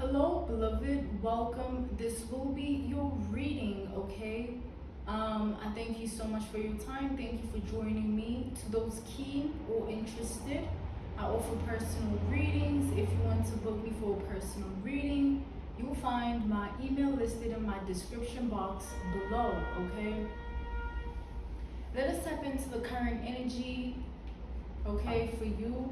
Hello, beloved. Welcome. This will be your reading, okay? I thank you so much for your time. Thank you for joining me. To those keen or interested, I offer personal readings. If you want to book me for a personal reading, you'll find my email listed in my description box below, okay? Let us tap into the current energy, okay, for you.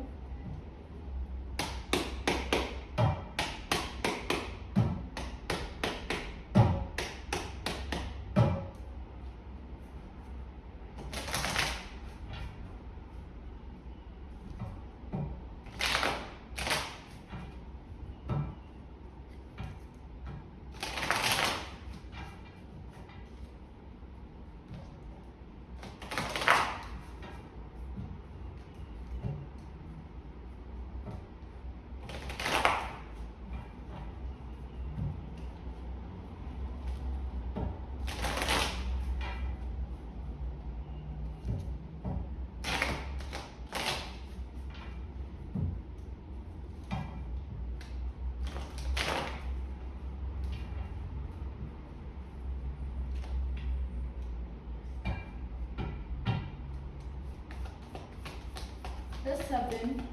Let's tap in.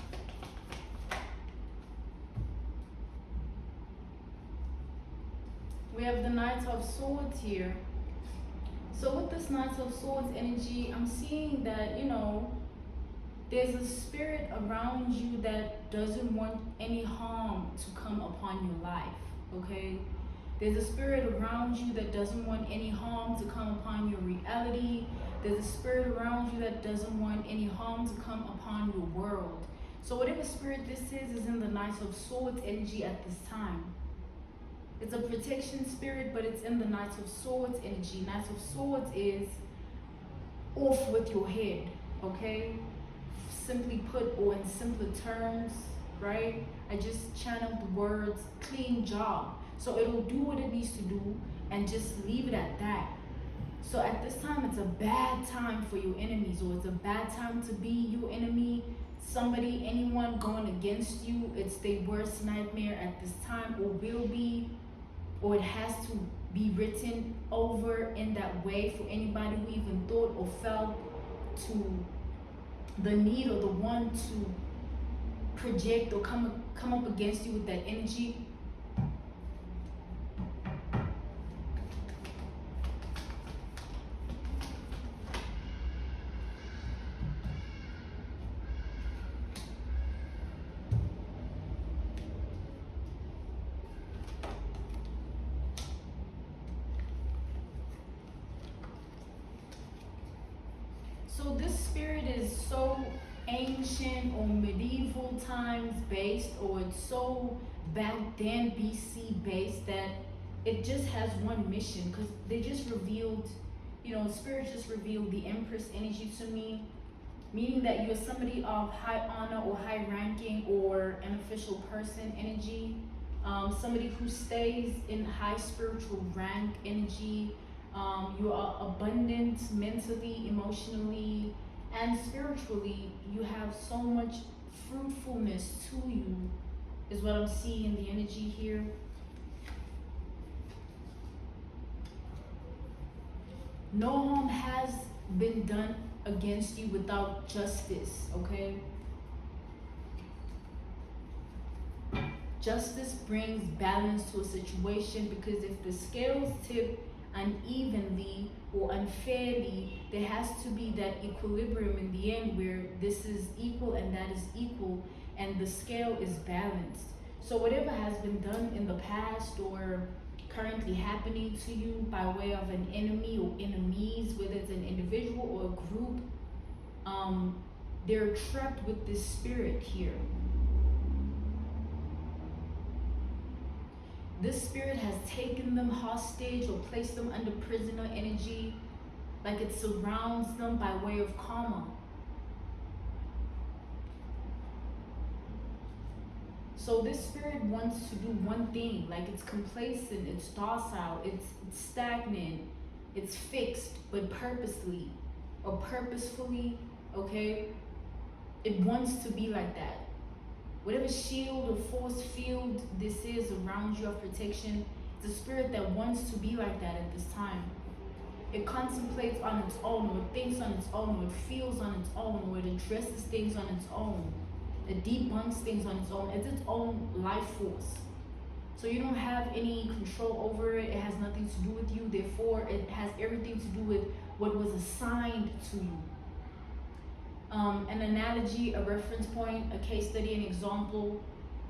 We have the Knight of Swords here. So with this Knight of Swords energy, I'm seeing that, there's a spirit around you that doesn't want any harm to come upon your life, okay? There's a spirit around you that doesn't want any harm to come upon your reality. There's a spirit around you that doesn't want any harm to come upon your world. So whatever spirit this is in the Knight of Swords energy at this time. It's a protection spirit, but it's in the Knight of Swords energy. Knight of Swords is off with your head, okay? Simply put, or in simpler terms, right? I just channeled the words clean job. So it'll do what it needs to do and just leave it at that. So at this time, it's a bad time for your enemies, or it's a bad time to be your enemy. Somebody, anyone going against you, it's their worst nightmare at this time, or will be, or it has to be written over in that way for anybody who even thought or felt to the need or the one to project or come up against you with that energy. So this spirit is so ancient or medieval times based, or it's so back then BC based that it just has one mission, because they just revealed, spirit just revealed the Empress energy to me, meaning that you're somebody of high honor or high ranking or an official person energy, somebody who stays in high spiritual rank energy. You are abundant mentally, emotionally, and spiritually. You have so much fruitfulness to you, is what I'm seeing in the energy here. No harm has been done against you without justice, okay? Justice brings balance to a situation, because if the scales tip unevenly or unfairly, there has to be that equilibrium in the end where this is equal and that is equal and the scale is balanced. So whatever has been done in the past or currently happening to you by way of an enemy or enemies, whether it's an individual or a group, they're trapped with this spirit here. This spirit has taken them hostage or placed them under prisoner energy, like it surrounds them by way of karma. So this spirit wants to do one thing, like it's complacent, it's docile, it's stagnant, it's fixed, but purposely or purposefully, okay? It wants to be like that. whatever shield or force field this is around you of protection, it's a spirit that wants to be like that at this time. It contemplates on its own, or it thinks on its own, or it feels on its own, or it addresses things on its own. It debunks things on its own. It's its own life force. So you don't have any control over it. It has nothing to do with you. Therefore, it has everything to do with what was assigned to you. An analogy, a reference point, a case study, an example.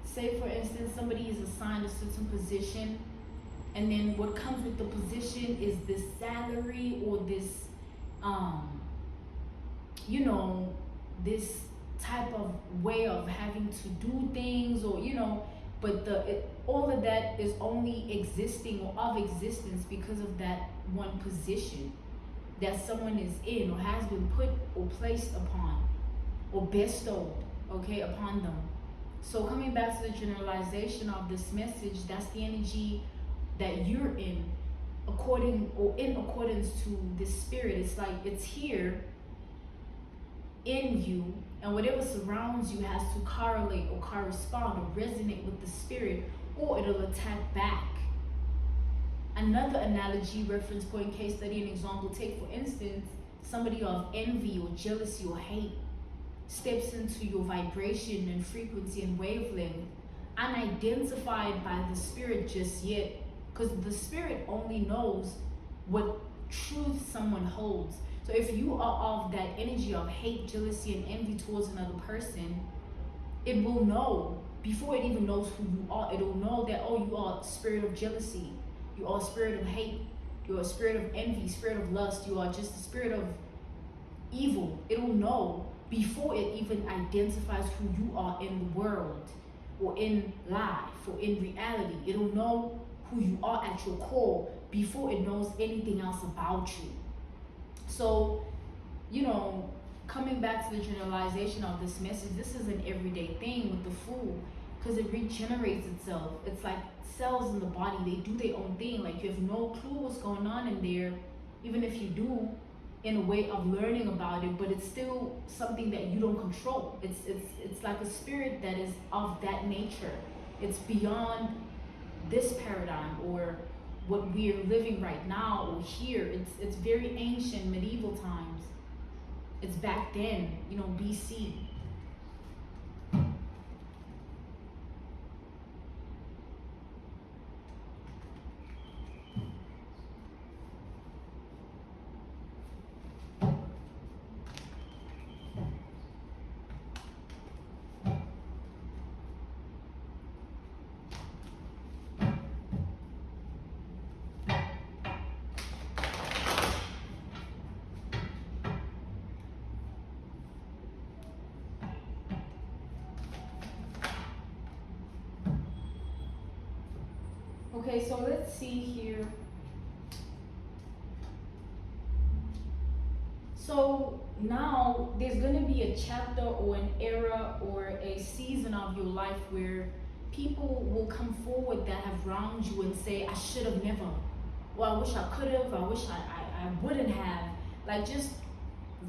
Say, for instance, somebody is assigned a certain position, and then what comes with the position is this salary or this, this type of way of having to do things, or but all of that is only existing or of existence because of that one position that someone is in, or has been put or placed upon or bestowed, upon them. So coming back to the generalization of this message, that's the energy that you're in, in accordance to this spirit. It's like it's here in you, and whatever surrounds you has to correlate or correspond or resonate with the spirit, or it'll attack back. Another analogy, reference point, case study, an example. Take, for instance, somebody of envy or jealousy or hate steps into your vibration and frequency and wavelength, unidentified by the spirit just yet, because the spirit only knows what truth someone holds. So if you are of that energy of hate, jealousy, and envy towards another person, it will know, before it even knows who you are, it will know that, oh, you are a spirit of jealousy, you are a spirit of hate, you are a spirit of envy, spirit of lust, you are just a spirit of evil. It will know before it even identifies who you are in the world, or in life, or in reality. It'll know who you are at your core before it knows anything else about you. So, coming back to the generalization of this message, this is an everyday thing with the food, because it regenerates itself. It's like cells in the body, they do their own thing. Like, you have no clue what's going on in there, even if you do, in a way of learning about it, but it's still something that you don't control. It's like a spirit that is of that nature. It's beyond this paradigm or what we're living right now or here. It's very ancient, medieval times. It's back then, BC. Okay, so let's see here. So now there's going to be a chapter or an era or a season of your life where people will come forward that have wronged you and say, I should have never, or I wish I could have, I wish I wouldn't have. Like, just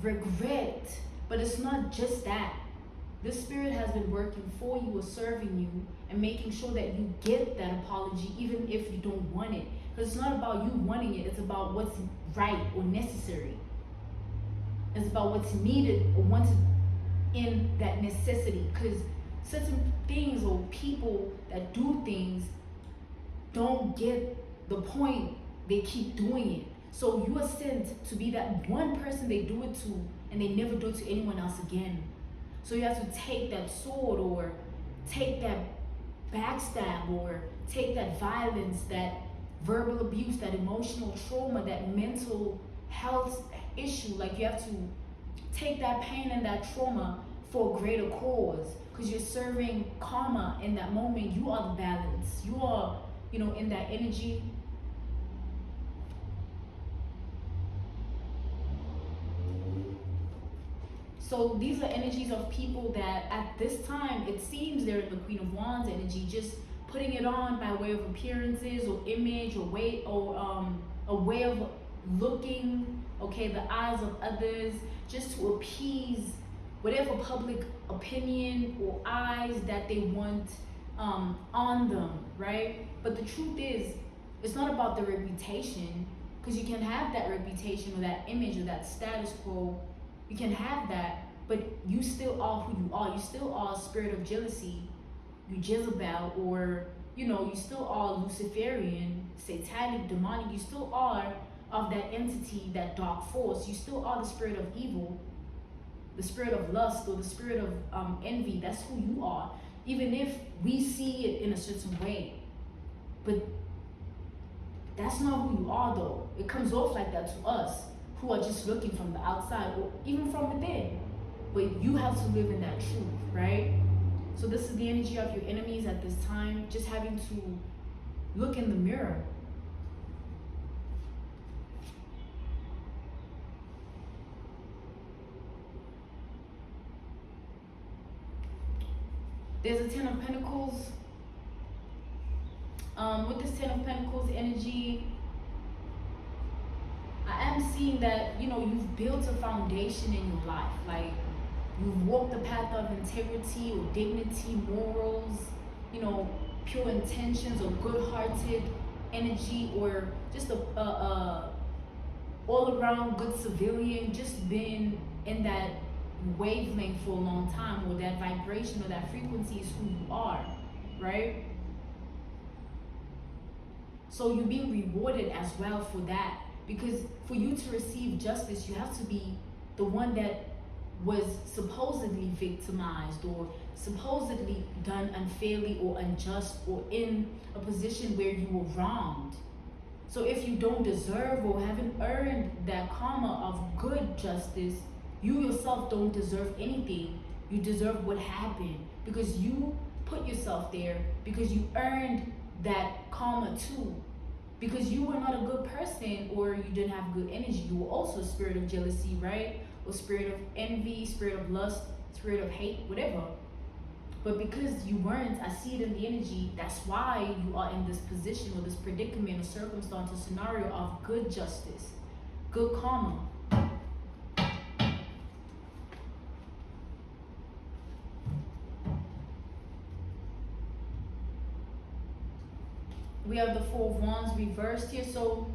regret. But it's not just that. This spirit has been working for you or serving you and making sure that you get that apology even if you don't want it. Because it's not about you wanting it, it's about what's right or necessary. It's about what's needed or wanted in that necessity. Because certain things or people that do things don't get the point, they keep doing it. So you are sent to be that one person they do it to, and they never do it to anyone else again. So you have to take that sword, or take that backstab, or take that violence, that verbal abuse, that emotional trauma, that mental health issue. Like, you have to take that pain and that trauma for a greater cause, because you're serving karma in that moment. You are the balance. You are, in that energy. So these are energies of people that at this time, it seems they're in the Queen of Wands energy, just putting it on by way of appearances or image or way, or a way of looking, the eyes of others, just to appease whatever public opinion or eyes that they want on them, right? But the truth is, it's not about the reputation, because you can have that reputation or that image or that status quo. You can have that, but you still are who you are. You still are a spirit of jealousy, you Jezebel, or you still are Luciferian, satanic, demonic. You still are of that entity, that dark force. You still are the spirit of evil, the spirit of lust, or the spirit of envy. That's who you are, even if we see it in a certain way. But that's not who you are, though. It comes off like that to us, who are just looking from the outside or even from within. But you have to live in that truth, right? So this is the energy of your enemies at this time, just having to look in the mirror. There's a Ten of Pentacles. With this Ten of Pentacles energy, I am seeing that, you've built a foundation in your life. Like, you've walked the path of integrity or dignity, morals, pure intentions, or good-hearted energy, or just a all-around good civilian, just been in that wavelength for a long time, or that vibration or that frequency is who you are, right? So you're being rewarded as well for that, because for you to receive justice, you have to be the one that was supposedly victimized or supposedly done unfairly or unjust, or in a position where you were wronged. So if you don't deserve or haven't earned that karma of good justice, you yourself don't deserve anything. You deserve what happened because you put yourself there, because you earned that karma too. Because you were not a good person, or you didn't have good energy. You were also a spirit of jealousy, right? Or spirit of envy, spirit of lust, spirit of hate, whatever. But because you weren't, I see it in the energy, that's why you are in this position or this predicament or circumstance or scenario of good justice, good karma. We have the Four of Wands reversed here. So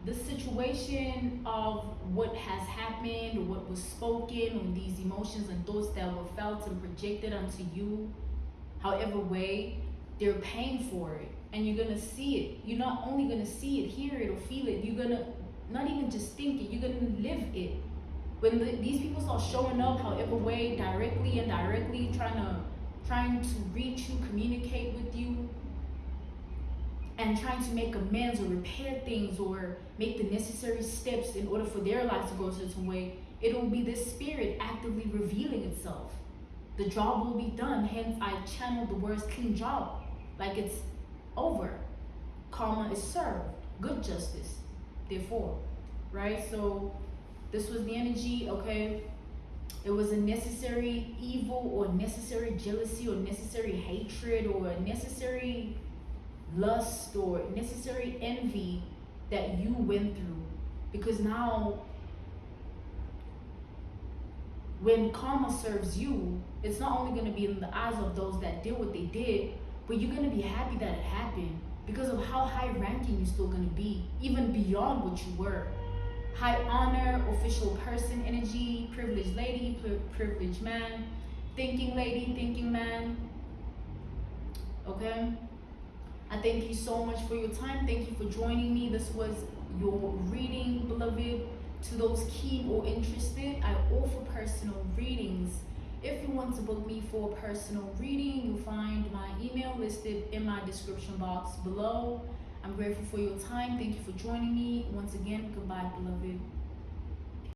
the situation of what has happened or what was spoken, or these emotions and thoughts that were felt and projected onto you, however way, they're paying for it. And you're going to see it. You're not only going to see it, hear it, or feel it. You're going to not even just think it. You're going to live it. When these people start showing up, however way, directly, indirectly, trying to reach you, communicate with you, and trying to make amends or repair things or make the necessary steps in order for their lives to go a certain way, it will be this spirit actively revealing itself. The job will be done. Hence, I channeled the words clean job. Like it's over. Karma is served. Good justice. Therefore, right? So this was the energy, okay? It was a necessary evil or necessary jealousy or necessary hatred or necessary lust or necessary envy that you went through. Because now, when karma serves you, it's not only going to be in the eyes of those that did what they did, but you're going to be happy that it happened because of how high ranking you're still going to be, even beyond what you were. High honor, official person energy, privileged lady, privileged man, thinking lady, thinking man. Okay? I thank you so much for your time. Thank you for joining me. This was your reading, beloved. To those keen or interested, I offer personal readings. If you want to book me for a personal reading, you'll find my email listed in my description box below. I'm grateful for your time. Thank you for joining me. Once again, goodbye, beloved.